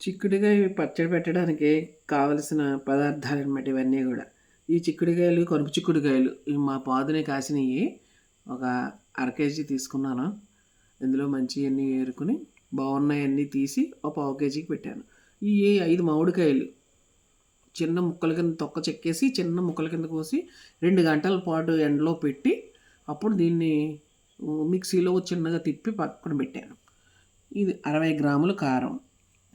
చిక్కుడుగాయ పచ్చడి పెట్టడానికి కావలసిన పదార్థాలన్నమాట ఇవన్నీ కూడా. ఈ చిక్కుడుగాయలు కరుపు చిక్కుడుగాయలు ఇవి మా పాదునే కాసినవి. ఒక అర కేజీ తీసుకున్నాను. ఇందులో మంచివన్నీ ఏరుకుని బాగున్నాయన్నీ తీసి ఒక పావు కేజీకి పెట్టాను. ఈ 5 మామిడికాయలు చిన్న ముక్కల కింద తొక్క చెక్కేసి చిన్న ముక్కల కింద కోసి 2 గంటల పాటు ఎండలో పెట్టి అప్పుడు దీన్ని మిక్సీలో చిన్నగా తిప్పి పక్కన పెట్టాను. ఇది 60 గ్రాముల కారం,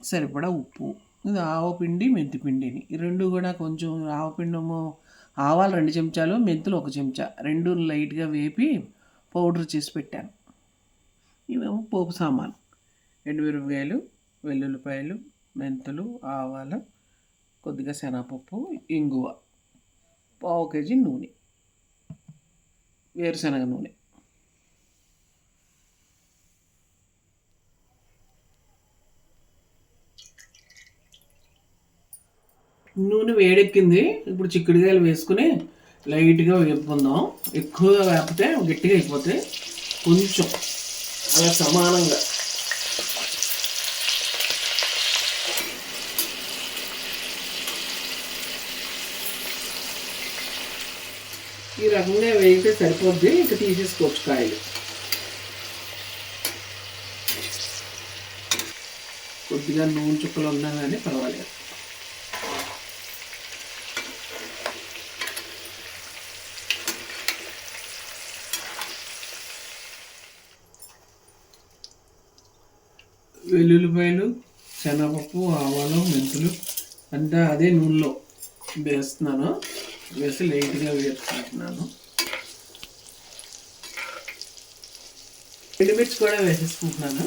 సరిపడా ఉప్పు, ఇది ఆవపిండి మెంతిపిండిని ఈ రెండు కూడా కొంచెం ఆవపిండేమో ఆవాలు 2 చెంచాలు, మెంతులు 1 చెంచా, రెండు లైట్గా వేపి పౌడర్ చేసి పెట్టాను. ఇవేమో పోపు సామాను: ఎండుమిరపకాయలు, వెల్లుల్లిపాయలు, మెంతులు, ఆవాలు, కొద్దిగా శనగపప్పు, ఇంగువ, పావు కేజీ నూనె, వేరుశనగ నూనె. నూనె వేడెక్కింది. ఇప్పుడు చిక్కుడుకాయలు వేసుకుని లైట్గా వేపుకుందాం. ఎక్కువగా వేపితే గట్టిగా అయిపోతే కొంచెం అలా సమానంగా ఈ రకంగా వేయితే సరిపోద్ది. ఇంకా తీసేసుకోవచ్చు కాయలు. కొద్దిగా నూనె చుక్కలు ఉన్నా కానీ పర్వాలేదు. వెల్లుల్లిపాయలు, శనగపప్పు, ఆవాలు, మెంతులు అంతా అదే నూనెలో వేస్తున్నాను. వేసి లైట్గా వేసుకుంటున్నాను. ఎండుమిర్చి కూడా వేసేసుకుంటున్నాను.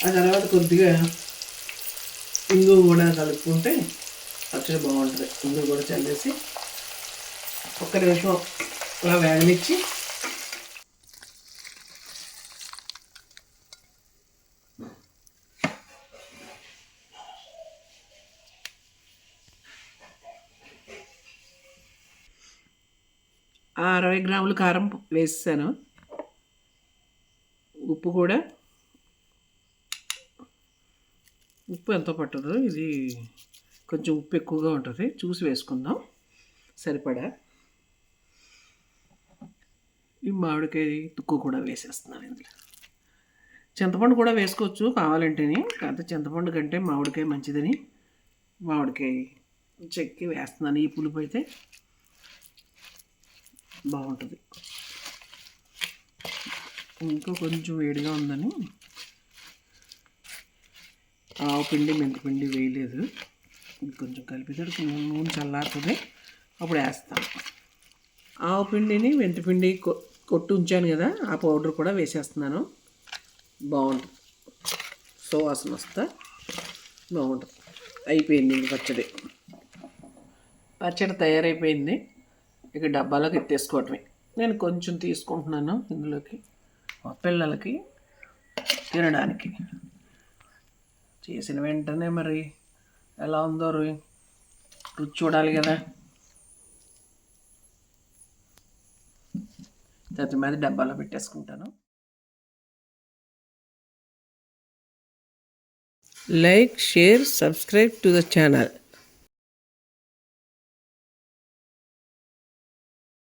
ఆ తర్వాత కొద్దిగా ఇంగు కూడా కలుపుకుంటే పచ్చడి బాగుంటుంది. ఇంగు కూడా చల్లేసి ఒక్క నిమిషం అలా వేగనిచ్చి ఆ 60 గ్రాముల కారం వేసాను. ఉప్పు కూడా, ఉప్పు ఎంతో పట్టదు, ఇది కొంచెం ఉప్పు ఎక్కువగా ఉంటుంది, చూసి వేసుకుందాం సరిపడా. ఈ మామిడికాయ తుక్కు కూడా వేసేస్తున్నాను ఇందులో. చింతపండు కూడా వేసుకోవచ్చు కావాలంటేనే, కాకపోతే చింతపండు కంటే మామిడికాయ మంచిదని మామిడికాయ చెక్కి వేస్తున్నాను. ఈ పులుపు అయితే బాగుంటుంది. ఇంకా కొంచెం వేడిగా ఉందని ఆవపిండి మెంతిపిండి వేయలేదు. కొంచెం కలిపేసరికి నూనె చల్లారుతుంది, అప్పుడు వేస్తాను. ఆవపిండిని మెంతిపిండి కొట్టు ఉంచాను కదా, ఆ పౌడర్ కూడా వేసేస్తున్నాను. బాగుంటుంది, సువాసన వస్తా బాగుంటుంది. అయిపోయింది పచ్చడి. పచ్చడి తయారైపోయింది. ఇక డబ్బాలోకి ఎత్తేసుకోవటమే. నేను కొంచెం తీసుకుంటున్నాను ఇందులోకి, పిల్లలకి తినడానికి. చేసిన వెంటనే మరి ఎలా ఉందో రుచి చూడాలి కదా. తర్వాత మీద డబ్బాలో పెట్టేసుకుంటాను. Like, share, subscribe to the channel.